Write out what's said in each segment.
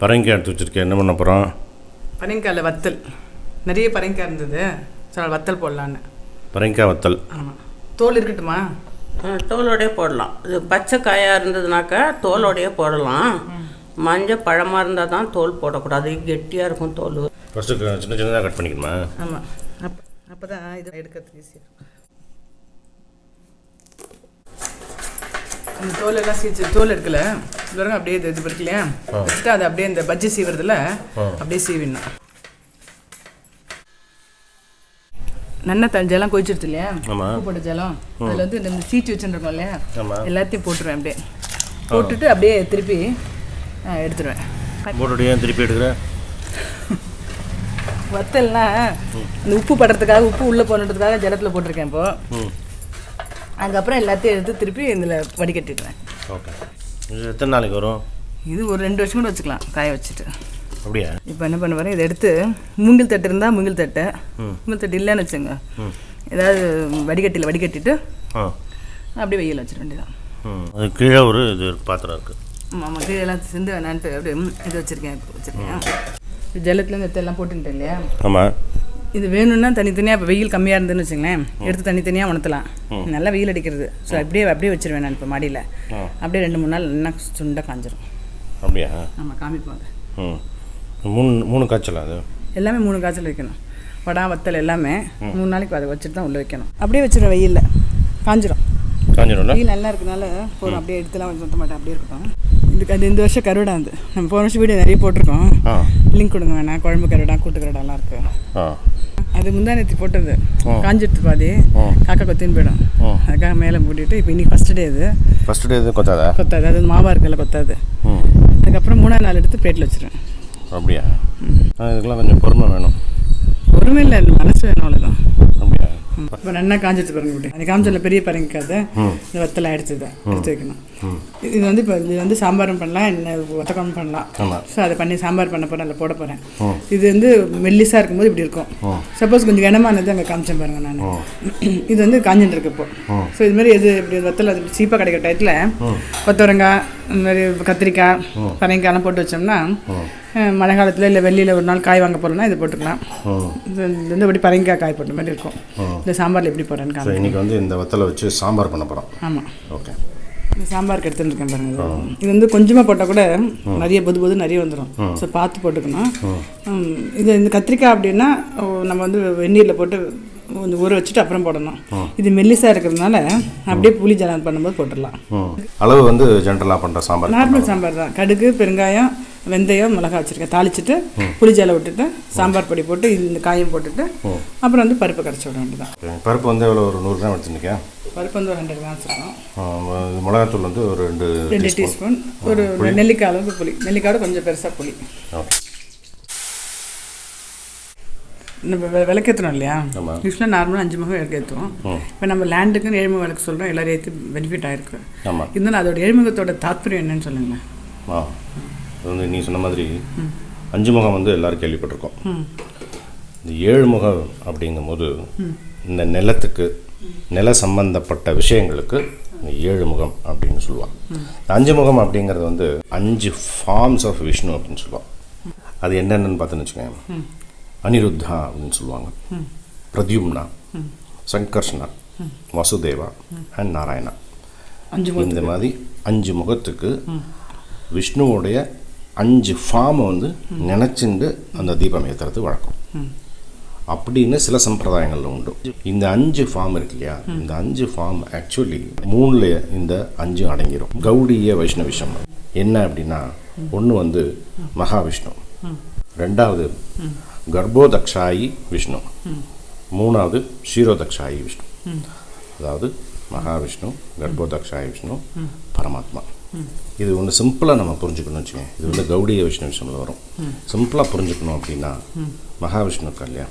பரங்கிக்காய் எடுத்து வச்சுருக்கேன். என்ன பண்ண போகிறோம்? பரங்கிக்காயில் வத்தல். நிறைய பரங்கிக்காய் இருந்தது, சரி வத்தல் போடலான்னு. பரங்கிக்காய் வத்தல். ஆமாம். தோல் இருக்கட்டுமா? தோலோடையே போடலாம். இது பச்சை காயாக இருந்ததுனாக்கா தோலோடையே போடலாம். மஞ்சள் பழமாக இருந்தால் தான் தோல் போடக்கூடாது, கெட்டியாக இருக்கும் தோல். ஃபஸ்ட்டு சின்ன சின்னதாக கட் பண்ணிக்கணுமா? ஆமாம். அப்போ தான் இது எடுக்கிறதுக்கு ஈஸியாக இருக்கும். அந்த தோலெல்லாம் சீச்சு தோல் எடுக்கல பாருங்க, அப்படியே இது இருக்கு இல்லையா, வச்சுட்டு அதை அப்படியே இந்த பஜ்ஜி சீவுறதுல அப்படியே சீவிடணும். நல்லா ஜலம் கொதிச்சிருச்சு இல்லையா, உப்பு போட்ட ஜலம், அதில் வந்து இந்த சீச்சு வச்சுருக்கோம் இல்லையா, எல்லாத்தையும் போட்டுருவேன். அப்படியே போட்டுட்டு அப்படியே திருப்பி எடுத்துருவேன். போட்டுட்டு ஏன் திருப்பி எடுக்கிறேன்? வத்தல்னா இந்த உப்பு படுறதுக்காக, உப்பு உள்ளே போனதுக்காக ஜலத்தில் போட்டிருக்கேன். இப்போது அதுக்கப்புறம் எல்லாத்தையும் எடுத்து திருப்பி இதில் வடிகட்டிடுவேன். ஓகே. இது எத்தனை நாளைக்கு வரும்? இது ஒரு 2 வருஷம் கூட வச்சுக்கலாம் காய வச்சுட்டு. அப்படியா? இப்போ என்ன பண்ண வரேன், இதை எடுத்து மூங்கில் தட்டு இருந்தால் மூங்கில் தட்டு, மூங்கில் தட்டு இல்லைன்னு வச்சுங்க, ஏதாவது வடிகட்டியில் வடிகட்டிட்டு அப்படியே வெயில் வச்சிட வேண்டியதான். அது கீழே ஒரு இது பாத்திரம் இருக்குது. ஆமாம், கீழே எல்லாம் சிந்து வேணான்ட்டு அப்படியே இது வச்சுருக்கேன். ஜலத்துலேருந்து எடுத்து எல்லாம் போட்டுட்டேன் இல்லையா. ஆமாம். இது வேணும்னா தனித்தனியாக, இப்போ வெயில் கம்மியாக இருந்துன்னு வச்சுங்களேன், எடுத்து தனித்தனியாக உணர்த்தலாம். நல்லா வெயில் அடிக்கிறது. ஸோ அப்படியே வச்சிருவேன் நான். இப்போ மாடியில் அப்படியே 2-3 நாள் நல்லா சுண்டாக காஞ்சிரும். அப்படியா? ஆமாம், காமிப்பாங்க. 3 காய்ச்சல். அது எல்லாமே 3 காய்ச்சல் வைக்கணும். வடம் வத்தல் எல்லாமே 3 நாளைக்கு அதை வச்சுட்டு தான் உள்ளே வைக்கணும். அப்படியே வச்சிருவேன், வெயிலில் காஞ்சிரும். வெயில் நல்லா இருக்கனால போதும், அப்படியே எடுத்துலாம் வச்சு மாட்டேன், அப்படியே இருக்கட்டும். அது இந்த வருஷம் கருவடா வந்து நம்ம போன வருஷம் வீடியோ நிறைய போட்டிருக்கோம். லிங்க் கொடுங்க வேணா. குழம்பு கருவடா, கூட்டு கருவடாலாம் இருக்குது. அது முந்தானத்தி போட்டது காஞ்சிடுத்து பாதி, காக்கா கொத்தின்னு போயிடும். அதுக்காக மேலே மூடிட்டு இப்போ இன்னைக்கு ஃபஸ்ட் டே. இது கொத்தாது, அது மாவா இருக்குல்ல, கொத்தாது. அதுக்கப்புறம் 3ஆவது நாள் எடுத்து பிளேட்டில் வச்சுருவேன். அப்படியா? இதுக்கெல்லாம் கொஞ்சம் பொறுமை வேணும். பொறுமை இல்லை, மனசு வேணும், அவ்வளோதான். அப்படியா? இப்போ நல்லா காஞ்சிட்டு பாருங்க. இப்படி அது காமிச்சல பெரிய பரங்கிக்காத இந்த வத்தலை எடுத்து வைக்கணும். இது வந்து இப்போ இது வந்து சாம்பாரும் பண்ணலாம், என்ன வத்தக்கம் பண்ணலாம். ஸோ அதை பண்ணி சாம்பார் பண்ண போகிறேன், அதில் போட போகிறேன். இது வந்து மெல்லிஸாக இருக்கும்போது இப்படி இருக்கும். சப்போஸ் கொஞ்சம் கனமானது அங்கே காமிச்சேன் பாருங்க நான். இது வந்து காஞ்சிட்டு இருக்கு இப்போ. ஸோ இதுமாதிரி எது இப்படி வத்தலை அது சீப்பாக கிடைக்கிற டயத்தில் கொத்தவரங்காய், இந்த மாதிரி கத்திரிக்காய், பரங்கிக்காயெல்லாம் போட்டு வச்சோம்னா மழை காலத்தில் இல்லை வெள்ளியில் ஒரு நாள் காய் வாங்க போகிறோம்னா இது போட்டுக்கலாம். இது வந்து இப்படி பரங்கிக்காய் காய் போட்ட மாதிரி இருக்கும். இந்த சாம்பாரில் எப்படி போடுறேன்னு இன்னைக்கு வந்து இந்த வத்தலை வச்சு சாம்பார் பண்ண போகிறோம். ஆமாம். ஓகே. இந்த சாம்பாருக்கு எடுத்துருக்கேன் பாருங்க. இது வந்து கொஞ்சமாக போட்டால் கூட நிறைய பொது நிறைய வந்துடும். ஸோ பார்த்து போட்டுக்கணும். இது இந்த கத்திரிக்காய் அப்படின்னா நம்ம வந்து வெந்நீரில் போட்டு கொஞ்சம் ஊற வச்சுட்டு அப்புறம் போடணும். இது மெல்லிசாக இருக்கிறதுனால அப்படியே புளி ஜலம் பண்ணும்போது போட்டுடலாம். அளவு வந்து ஜென்ரலாக பண்ணுற சாம்பார் நார்மல் சாம்பார் தான். கடுகு, பெருங்காயம், வெந்தயம், மிளகாய் வச்சுருக்கேன். தாளிச்சிட்டு புளி ஜலம் விட்டுட்டு சாம்பார் பொடி போட்டு இந்த காயும் போட்டுட்டு அப்புறம் வந்து பருப்பு கரைச்சி விட வேண்டியதான். பருப்பு வந்து எவ்வளோ? ஒரு 100 கிராம் எடுத்துருக்கேன். பருப்பு வந்து ஒரு 100 கிராம் வச்சுருக்கோம். மிளகாத்தூள் வந்து ஒரு 2 டீஸ்பூன். ஒரு நெல்லிக்காய் அளவுக்கு புளி, நெல்லிக்காயோட கொஞ்சம் பெருசாக புளி. நம்ம விளக்கேற்றணும் இல்லையா. யூஸ்வலாக நார்மலாக 5 முகம் விளக்கேற்றுவோம். இப்போ நம்ம லேண்டுக்குன்னு 7 முகம் விளக்கு சொல்கிறோம். எல்லாரும் ஏற்றி பெனிஃபிட் ஆகிருக்கு. இருந்தாலும் அதோட 7 முகத்தோட தாத்பரியம் என்னன்னு சொல்லுங்களேன். அது வந்து நீ சொன்ன மாதிரி 5 முகம் வந்து எல்லோரும் கேள்விப்பட்டிருக்கோம். இந்த 7 முகம் அப்படிங்கும்போது இந்த நிலத்துக்கு, நில சம்பந்தப்பட்ட விஷயங்களுக்கு 7 முகம் அப்படின்னு சொல்லுவாங்க. இந்த 5 முகம் அப்படிங்கிறது வந்து 5 ஃபார்ம்ஸ் ஆஃப் விஷ்ணு அப்படின்னு சொல்லுவாங்க. அது என்னென்னு பார்த்துன்னு வச்சுக்கோங்க. அனிருத்தா அப்படின்னு சொல்லுவாங்க, பிரத்யும்னா, சங்கர்ஷ்ணா, வசுதேவா அண்ட் நாராயணா. இந்த மாதிரி 5 முகத்துக்கு விஷ்ணுவோடைய 5 ஃபார்மை வந்து நினச்சிண்டு அந்த தீபம் ஏற்றுறது வழக்கம் அப்படின்னு சில சம்பிரதாயங்களில் உண்டு. இந்த 5 ஃபார்ம் இருக்கு இல்லையா, இந்த 5 ஃபார்ம் ஆக்சுவலி 3ல் இந்த 5 அடங்கிடும். கௌடிய வைஷ்ணவிஷம் என்ன அப்படின்னா, ஒன்று வந்து மகாவிஷ்ணு, 2வது கர்ப்போதக்ஷாயி விஷ்ணு, 3வது ஷீரோதக்ஷாயி விஷ்ணு. அதாவது மகாவிஷ்ணு, கர்ப்போதக்ஷாயி விஷ்ணு, பரமாத்மா. இது ஒன்று சிம்பிளாக நம்ம புரிஞ்சுக்கணும் வச்சுக்கோங்க. இது வந்து கௌடிய விஷ்ணு விஷயமில் வரும். சிம்பிளாக புரிஞ்சுக்கணும் அப்படின்னா, மகாவிஷ்ணு இருக்கா இல்லையா,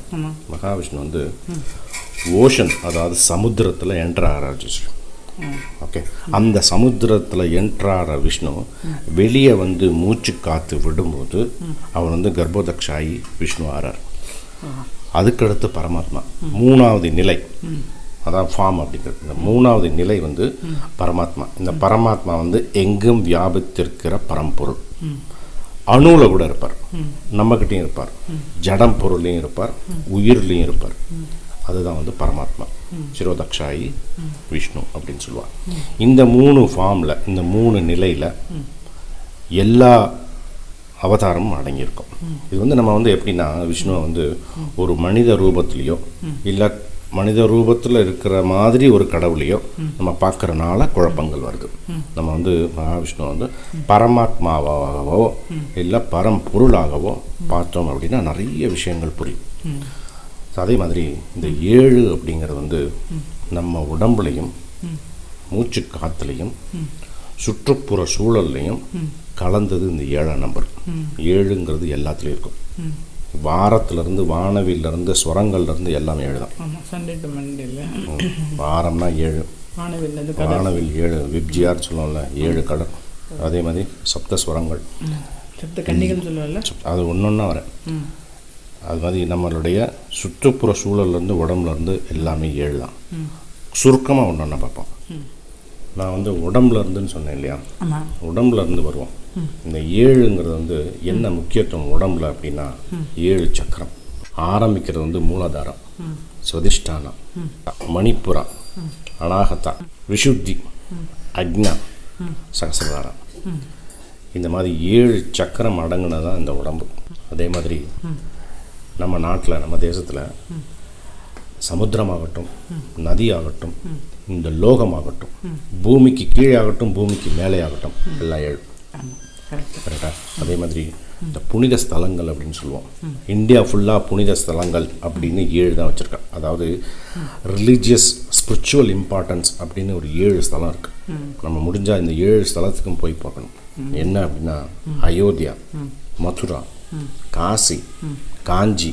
மகாவிஷ்ணு வந்து ஓஷன், அதாவது சமுத்திரத்தில் என்ட்ரு ஆரம்பிச்சு. ஓகே. அந்த சமுத்திரத்தில் என்ட்ராகிற விஷ்ணு வெளியே வந்து மூச்சு காற்று விடும்போது அவன் வந்து கர்ப்போதக்ஷாயி விஷ்ணு ஆறார். அதுக்கடுத்து பரமாத்மா 3வது நிலை, அதான் ஃபார்ம் அப்படிங்கிறது. இந்த 3வது நிலை வந்து பரமாத்மா. இந்த பரமாத்மா வந்து எங்கும் வியாபித்திருக்கிற பரம்பொருள். அணுவில் கூட இருப்பார், நம்மக்கிட்டையும் இருப்பார், ஜடம் பொருள்லையும் இருப்பார், உயிர்லையும் இருப்பார். அதுதான் வந்து பரமாத்மா, சிரோதக்ஷாயி விஷ்ணு அப்படின்னு சொல்லுவார். இந்த 3 ஃபார்மில், இந்த 3 நிலையில் எல்லா அவதாரமும் அடங்கியிருக்கும். இது வந்து நம்ம வந்து எப்படின்னா விஷ்ணுவை வந்து ஒரு மனித ரூபத்துலேயோ இல்லை மனித ரூபத்தில் இருக்கிற மாதிரி ஒரு கடவுளையோ நம்ம பார்க்குறனால குழப்பங்கள் வருது. நம்ம வந்து மகாவிஷ்ணுவை வந்து பரமாத்மாவாகவோ இல்லை பரம்பொருளாகவோ பார்த்தோம் அப்படின்னா நிறைய விஷயங்கள் புரியும். அதே மாதிரி இந்த 7 அப்படிங்கிறது வந்து நம்ம உடம்புலையும் மூச்சு காற்றுலையும் சுற்றுப்புற சூழல்லையும் கலந்தது இந்த 7ஆம் நம்பர். 7ங்கிறது எல்லாத்துலேயும் இருக்கும். வாரத்திலேருந்து வானவிலிருந்து ஸ்வரங்கள்லேருந்து எல்லாமே 7 தான். வாரம்னா 7, வானவில் 7, விப்ஜியார் சொல்லுவோம்ல 7 கடல். அதே மாதிரி சப்தஸ்வரங்கள், கன்னிகள் சொல்லுவாங்கல்ல, அது ஒன்றா வரேன். அது மாதிரி நம்மளுடைய சுற்றுப்புற சூழல்லேருந்து உடம்புலேருந்து எல்லாமே 7 தான். சுருக்கமாக ஒன்றா பார்ப்போம். நான் வந்து உடம்புலேருந்துன்னு சொன்னேன் இல்லையா, உடம்புலேருந்து வருவோம். இந்த 7ங்கிறது வந்து என்ன முக்கியத்துவம் உடம்புல அப்படின்னா 7 சக்கரம். ஆரம்பிக்கிறது வந்து மூலாதாரம், ஸ்வதிஷ்டானம், மணிப்புரா, அநாகதா, விஷுத்தி, அக்னா, சகசிரதாரம். இந்த மாதிரி 7 சக்கரம் அடங்குனதான் இந்த உடம்பு. அதே மாதிரி நம்ம நாட்டில், நம்ம தேசத்தில் சமுத்திரமாகட்டும், நதியாகட்டும், இந்த லோகமாகட்டும், பூமிக்கு கீழே ஆகட்டும், பூமிக்கு மேலே ஆகட்டும், எல்லாம் 7. கரெக்டாக? அதே மாதிரி இந்த புனித ஸ்தலங்கள் அப்படின்னு சொல்லுவோம். இந்தியா ஃபுல்லாக புனித ஸ்தலங்கள் அப்படின்னு 7 தான் வச்சுருக்கேன். அதாவது ரிலீஜியஸ் ஸ்பிரிச்சுவல் இம்பார்ட்டன்ஸ் அப்படின்னு ஒரு 7 ஸ்தலம் இருக்குது. நம்ம முடிஞ்சால் இந்த 7 ஸ்தலத்துக்கும் போய் பார்க்கணும். என்ன அப்படின்னா அயோத்தியா, மதுரா, காசி, காஞ்சி,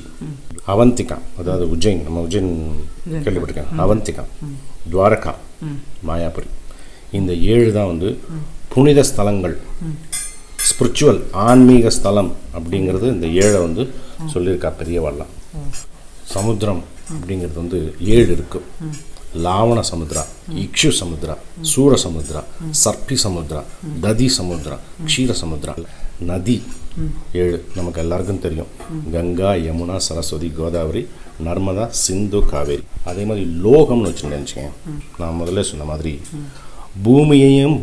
அவந்திகா, அதாவது உஜ்ஜைன், நம்ம உஜ்ஜைன் கேள்விப்பட்டிருக்கேன், அவந்திகா, துவாரகா, மாயாபுரி. இந்த 7 தான் வந்து புனித ஸ்தலங்கள், ஸ்பிரிச்சுவல் ஆன்மீக ஸ்தலம் அப்படிங்கிறது. இந்த 7 வந்து சொல்லியிருக்கா பெரியவாள்லாம். சமுத்திரம் அப்படிங்கிறது வந்து 7 இருக்கு. லாவண சமுத்திரா, இக்ஷு சமுத்திரா, சூர சமுத்திரா, சர்ப்பி சமுத்திரா, ததி சமுத்திரா, க்ஷீர சமுத்திரா. நதி 7 நமக்கு எல்லாருக்கும் தெரியும். கங்கா, யமுனா, சரஸ்வதி, கோதாவரி, நர்மதா, சிந்து, காவேரி. அதே மாதிரி லோகம்னு வச்சுருந்தேன். நான் முதல்ல சொன்ன மாதிரி பூமியையும்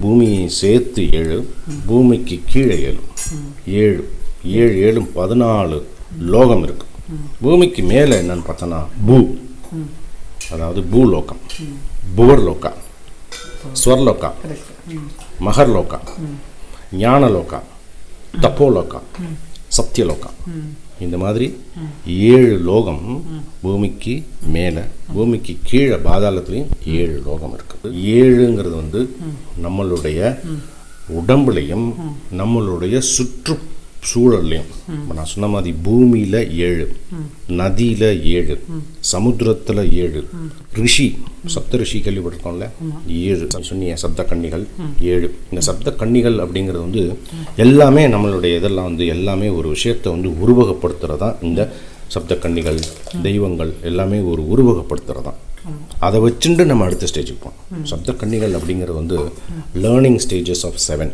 சேர்த்து 7, பூமிக்கு கீழே 7. 7 7 14 லோகம் இருக்கு. பூமிக்கு மேலே என்னன்னு பார்த்தோன்னா அதாவது பூலோகம், புவர்லோகா, ஸ்வர்லோகா, மகர்லோகா, ஞானலோகா, தப்போலோகா, சத்தியலோகா. இந்த மாதிரி 7 லோகம் பூமிக்கு மேலே, பூமிக்கு கீழே பாதாளத்துலேயும் 7 லோகம் இருக்குது. 7ங்கிறது வந்து நம்மளுடைய உடம்புலையும் நம்மளுடைய சுற்று சூழல்லையும். நான் சொன்ன மாதிரி பூமியில் 7, நதியில் 7, சமுத்திரத்தில் 7, ரிஷி, சப்த ரிஷி கேள்விப்பட்டிருக்கோம்ல, 7 சொன்னிய சப்த கன்னிகள் 7. இந்த சப்த கன்னிகள் அப்படிங்கிறது வந்து எல்லாமே நம்மளுடைய இதெல்லாம் வந்து எல்லாமே ஒரு விஷயத்தை வந்து உருவகப்படுத்துகிறதான். இந்த சப்த கன்னிகள், தெய்வங்கள் எல்லாமே ஒரு உருவகப்படுத்துகிறதான். அதை வச்சுட்டு நம்ம அடுத்த ஸ்டேஜுக்கு போகணும். சப்த கன்னிகள் அப்படிங்கிறது வந்து லேர்னிங் ஸ்டேஜஸ் ஆஃப் 7.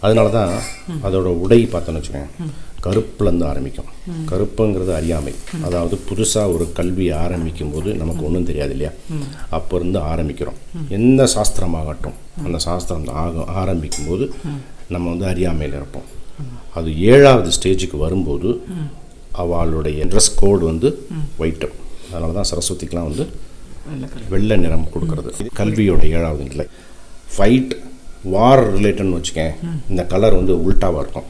அதனால தான் அதோட உடை பார்த்தோன்னு வச்சுக்கோங்க, கருப்புலேருந்து ஆரம்பிக்கும். கருப்புங்கிறது அறியாமை. அதாவது புதுசாக ஒரு கல்வியை ஆரம்பிக்கும் போது நமக்கு ஒன்றும் தெரியாது இல்லையா, அப்போ இருந்து ஆரம்பிக்கிறோம். எந்த சாஸ்திரமாகட்டும், அந்த சாஸ்திரம் ஆரம்பிக்கும் போது நம்ம வந்து அறியாமையில் இருப்போம். அது 7வது ஸ்டேஜுக்கு வரும்போது அவளுடைய ட்ரெஸ் கோடு வந்து ஒயிட்டு. அதனால தான் சரஸ்வதிக்கெலாம் வந்து வெள்ளை நிறம் கொடுக்கறது. கல்வியோட 7வது நிலை. ஃபைட், வார் ரிலேட்டட்னு வச்சுக்கேன், இந்த கலர் வந்து உல்ட்டாவாக இருக்கும்.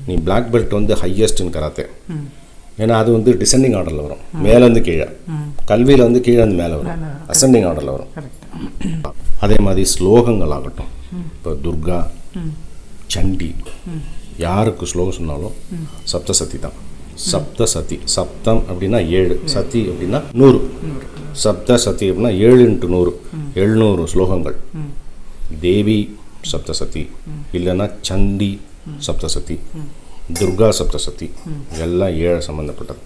நீ பிளாக் பெல்ட் வந்து ஹையஸ்ட்னு கராத்தே, ஏன்னா அது வந்து டிசெண்டிங் ஆர்டரில் வரும், மேலேருந்து கீழே. கல்வியில் வந்து கீழேருந்து மேலே வரும், அசெண்டிங் ஆர்டரில் வரும். அதே மாதிரி ஸ்லோகங்கள் ஆகட்டும், இப்போ துர்கா, சண்டி, யாருக்கு ஸ்லோகம் சொன்னாலும் சப்தசதி தான். சப்தசதி, சப்தம் அப்படின்னா 7, சதி அப்படின்னா 100. சப்தசதி அப்படின்னா 7 × 100, 700 ஸ்லோகங்கள். தேவி சப்தசதி, இல்லைன்னா சண்டி சப்தசதி, துர்கா சப்தசதி, எல்லாம் 7 சம்மந்தப்பட்டது.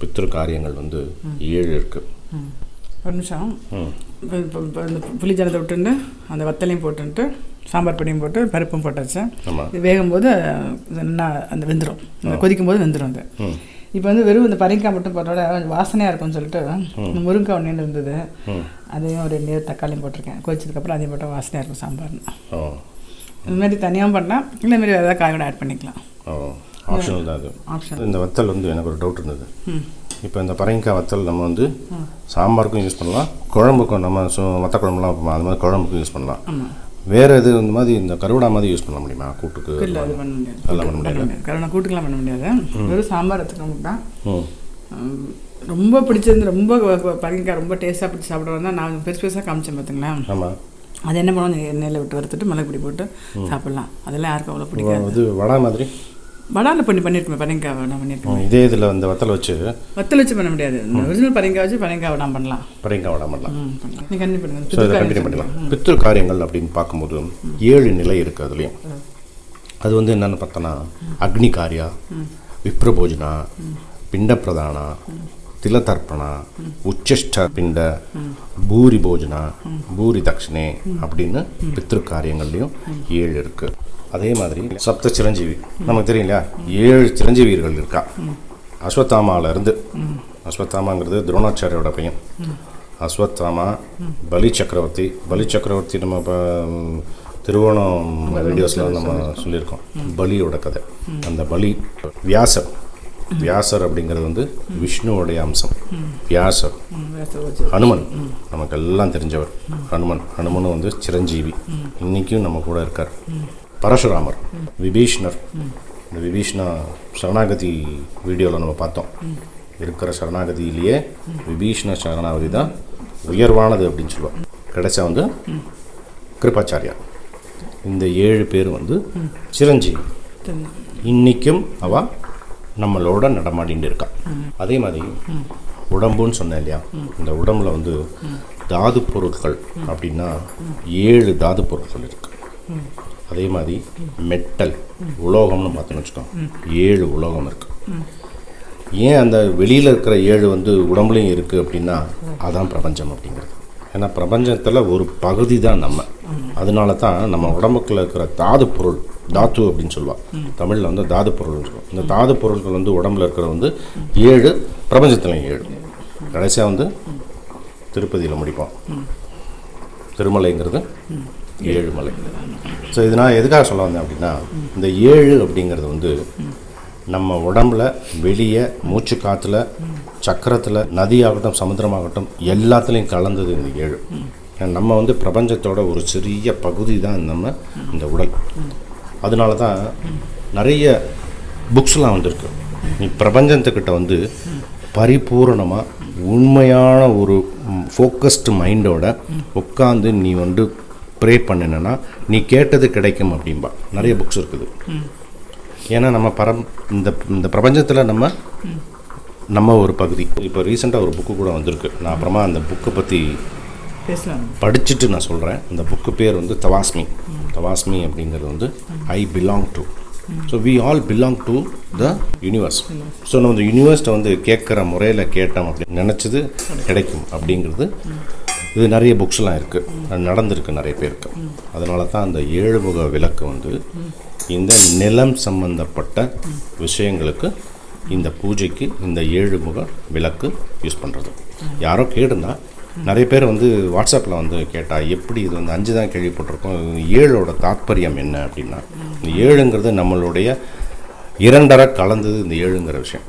பித்ரு காரியங்கள் வந்து 7 இருக்குது. ஒரு நிமிஷம். இப்போ இந்த புளி ஜலத்தை விட்டுட்டு அந்த வத்தலையும் போட்டுன்ட்டு சாம்பார் பொடியும் போட்டு பருப்பும் போட்டாச்சு. இது வேகும்போது நல்லா அந்த வெந்துடும், இந்த கொதிக்கும் போது வெந்துடும். அது இப்போ வந்து வெறும் இந்த பரங்கிக்காய் மட்டும் போட்டோட கொஞ்சம் வாசனையாக இருக்கும்னு சொல்லிட்டு இந்த முருங்கைக்காய் ஒன்று இருந்தது, அதையும் ஒரு 2 தக்காளியும் போட்டிருக்கேன். கொதிச்சதுக்கப்புறம் அதையும் போட்டால் வாசனையாக இருக்கும் சாம்பார்னு. இதுமாரி தனியாகவும் பண்ணலாம், இல்லைமாரி ஏதாவது காயோட ஆட் பண்ணிக்கலாம். ஆப்ஷனல் தான் அது. ஆப்ஷன். இந்த வத்தல் வந்து எனக்கு ஒரு டவுட் இருந்தது. இப்போ இந்த பரங்கிக்காய் வத்தல் நம்ம வந்து சாம்பாருக்கும் யூஸ் பண்ணலாம், குழம்புக்கும் நம்ம மற்ற குழம்புலாம் வைப்போம் அது மாதிரி குழம்புக்கும் யூஸ் பண்ணலாம். வேறு எது இந்த மாதிரி இந்த கருவடா மாதிரி யூஸ் பண்ண முடியுமா கூட்டுக்கு? இல்லை, அது பண்ண முடியாது. அதெல்லாம் பண்ண முடியாது. கருவடா கூட்டுக்கெலாம் பண்ண முடியாது. வெறும் சாம்பார் வச்சுக்கணும் தான். ரொம்ப பிடிச்சிருந்து ரொம்ப பரங்கிக்காய் ரொம்ப டேஸ்ட்டாக பிடிச்சி சாப்பிடுவோம் தான் நான் பெருசு பெருசாக காமிச்சேன் பார்த்துங்களா. ஆமாம். அது என்ன பண்ணுவோம், எண்ணெயில் விட்டு வறுத்துட்டு மிளகு பொடி போட்டு சாப்பிட்லாம். அதெல்லாம் யாருக்கும் அவ்வளோ பிடிக்காது. இது வடை மாதிரி வடாவில் பண்ணியிருக்கேன், பரங்கிக்காய் வடை பண்ணியிருக்கேன். இதே இதில் வந்து வத்தல் வச்சு பண்ண முடியாது. ஒரிஜினல் பரங்கிக்காய் வச்சு பரங்கிக்காய் வடை பண்ணலாம். பரங்கிக்காய் வடை பண்ணலாம். நீங்கள் கண்டிப்பாக பண்ணலாம். பித்ரு காரியங்கள் அப்படின்னு பார்க்கும்போது 7 நிலை இருக்குது. அதுலேயும் அது வந்து என்னென்னு பார்த்தோன்னா அக்னி காரியா, விப்ரபோஜனா, பிண்ட பிரதானா, திலதர்ப்பணா, உச்சிஷ்ட பிண்ட, பூரி போஜனா, பூரி தட்சிணே அப்படின்னு பித்ரு காரியங்கள்லையும் 7 இருக்குது. அதே மாதிரி சப்த சிரஞ்சீவி நமக்கு தெரியும் இல்லையா, 7 சிரஞ்சீவியர்கள் இருக்கா. அஸ்வத்தாமாவிலேருந்து, அஸ்வத்தாமாங்கிறது துரோணாச்சாரியோட பையன். அஸ்வத்தாமா, பலி சக்கரவர்த்தி நம்ம இப்போ திருவோணம் வீடியோஸில் நம்ம சொல்லியிருக்கோம் பலியோட கதை. அந்த பலி, வியாசர் அப்படிங்கிறது வந்து விஷ்ணுவோடைய அம்சம். வியாசர், ஹனுமன் நமக்கு எல்லாம் தெரிஞ்சவர். ஹனுமனும் வந்து சிரஞ்சீவி, இன்றைக்கும் நம்ம கூட இருக்கார். பரசுராமர், விபீஷ்ணர். இந்த விபீஷ்ணா சரணாகதி வீடியோவில் நம்ம பார்த்தோம். இருக்கிற சரணாகதியிலேயே விபீஷ்ண சரணாகதி தான் உயர்வானது அப்படின்னு சொல்லுவோம். கடைசியா வந்து கிருபாச்சாரியா. இந்த 7 பேர் வந்து சிரஞ்சீவி. இன்றைக்கும் அவள் நம்மளோட நடமாடிட்டு இருக்கா. அதே மாதிரி உடம்புன்னு சொன்னேன் இல்லையா, இந்த உடம்புல வந்து தாது பொருட்கள் அப்படின்னா 7 தாது பொருட்கள் இருக்குது. அதே மாதிரி மெட்டல், உலோகம்னு பார்த்தோன்னு வச்சுக்கோங்க, 7 உலோகம் இருக்குது. ஏன் அந்த வெளியில் இருக்கிற 7 வந்து உடம்புலையும் இருக்குது அப்படின்னா அதான் பிரபஞ்சம் அப்படிங்கிறது. ஏன்னா பிரபஞ்சத்தில் ஒரு பகுதி தான் நம்ம. அதனால தான் நம்ம உடம்புக்குள்ள இருக்கிற தாது பொருள், தாத்து அப்படின்னு சொல்லுவாள் தமிழில் வந்து தாது பொருள்னு சொல்லுவோம். இந்த தாது பொருட்கள் வந்து உடம்புல இருக்கிற வந்து 7, பிரபஞ்சத்துலையும் 7. கடைசியாக வந்து திருப்பதியில் முடிப்போம். திருமலைங்கிறது 7 மலை. ஸோ இது நான் எதுக்காக சொல்ல வந்தேன் அப்படின்னா, இந்த 7 அப்படிங்கிறது வந்து நம்ம உடம்புல வெளியே மூச்சு காற்றுல, சக்கரத்தில், நதியாகட்டும் சமுத்திரமாகட்டும் எல்லாத்துலேயும் கலந்தது இந்த 7. நம்ம வந்து பிரபஞ்சத்தோட ஒரு சிறிய பகுதி தான் நம்ம இந்த உடல். அதனால தான் நிறைய புக்ஸ்லாம் வந்திருக்கு. நீ பிரபஞ்சத்துக்கிட்ட வந்து பரிபூர்ணமாக உண்மையான ஒரு ஃபோக்கஸ்டு மைண்டோட உட்காந்து நீ வந்து ப்ரே பண்ணினா நீ கேட்டது கிடைக்கும் அப்படின்பா. நிறைய புக்ஸ் இருக்குது. ஏன்னா நம்ம இந்த பிரபஞ்சத்தில் நம்ம ஒரு பகுதி. இப்போ ரீசெண்டாக ஒரு புக்கு கூட வந்திருக்கு. நான் அப்புறமா அந்த புக்கை பற்றி படிச்சுட்டு நான் சொல்கிறேன். அந்த புக்கு பேர் வந்து தவாஸ்மி அப்படிங்கிறது வந்து I belong to. So we all belong to the universe. So நம்ம இந்த யூனிவர்ஸை வந்து கேட்குற முறையில் கேட்டோம் அப்படின்னு நினச்சது கிடைக்கும் அப்படிங்கிறது. இது நிறைய புக்ஸ்லாம் இருக்குது, அது நடந்திருக்கு நிறைய பேருக்கு. அதனால தான் அந்த 7 முக விளக்கு வந்து இந்த நிலம் சம்பந்தப்பட்ட விஷயங்களுக்கு, இந்த பூஜைக்கு இந்த 7 முக விளக்கு யூஸ் பண்ணுறது. யாரோ கேட்டிருந்தா நிறைய பேர் வந்து வாட்ஸ்அப்பில் வந்து கேட்டால் எப்படி இது வந்து 5 தான் கேள்விப்பட்டிருக்கோம், 7ஓட தாத்பரியம் என்ன அப்படின்னா, இந்த 7ங்கிறது நம்மளுடைய 2.5 கலந்தது இந்த 7ங்கிற விஷயம்.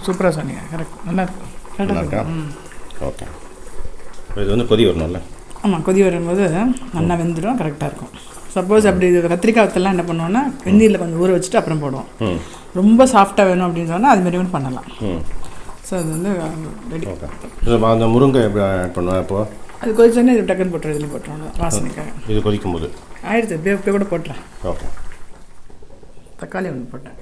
சூப்பராக சொன்னீங்க. கரெக்ட், நல்லா இருக்கா? ஓகே. இது வந்து கொதி வரணும்ல? ஆமாம், கொதி வரும்போது நல்லா வெந்துடும், கரெக்டாக இருக்கும். சப்போஸ் அப்படி கத்திரிக்காய் வத்தெல்லாம் என்ன பண்ணுவோன்னா வெந்நீரில் கொஞ்சம் ஊற வச்சுட்டு அப்புறம் போடுவோம். ரொம்ப சாஃப்டாக வேணும் அப்படின்னு சொன்னால் அது மாதிரி கூட பண்ணலாம். ஸோ அது வந்து ரெடி. ஓகே. அந்த முருங்கை எப்படி ஆட் பண்ணுவேன் அப்போது? அது கொதிச்சோன்னே இது டக்குன்னு போட்டுரு, இதுலேயும் போட்டுருவோம் வாசனைக்காக. இது கொதிக்கும் போது ஆயிடுச்சு, இப்போ கூட போட்டுறேன். ஓகே. தக்காளி ஒன்று போட்டேன்.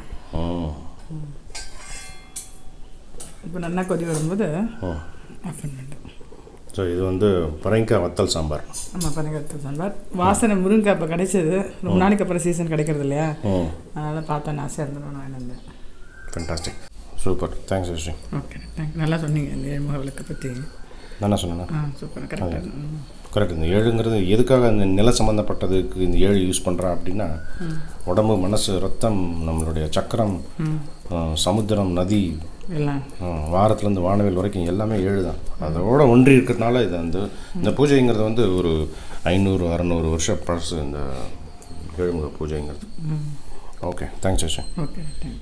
இப்போ நல்லா கொதி வரும்போது ஆஃப் பண்ணிட்டேன். ஸோ இது வந்து பரங்கிக்காய் வத்தல் சாம்பார். ஆமாம், பரங்கிக்காய் வத்தல் சாம்பார். வாசனை முருங்கைக்காய் இப்போ கிடைச்சது, ரொம்ப நாளைக்கு அப்புறம் சீசன் கிடைக்கிறது இல்லையா, அதனால் பார்த்தேன் ஆசையாக இருந்தேன், நான் இருந்தேன். Fantastic, super, thanks Rishi. Okay, thanks. நல்லா சொன்னீங்க இந்த 7 முக விளக்கை பற்றி. நான் சொன்னேன்னா சூப்பர் கரெக்டாக. கரெக்ட். இந்த 7ங்கிறது எதுக்காக இந்த நில சம்மந்தப்பட்டதுக்கு இந்த 7 யூஸ் பண்ணுறா அப்படின்னா உடம்பு, மனசு, ரத்தம், நம்மளுடைய சக்கரம், சமுத்திரம், நதி, வாரத்துலேருந்து வானவில் வரைக்கும் எல்லாமே 7 தான். அதோட ஒன்றி இருக்கிறதுனால இது இந்த பூஜைங்கிறது வந்து ஒரு 500-600 வருஷம் பழசு இந்த 7 முக பூஜைங்கிறது. Okay, thanks Ashan. Okay, thanks.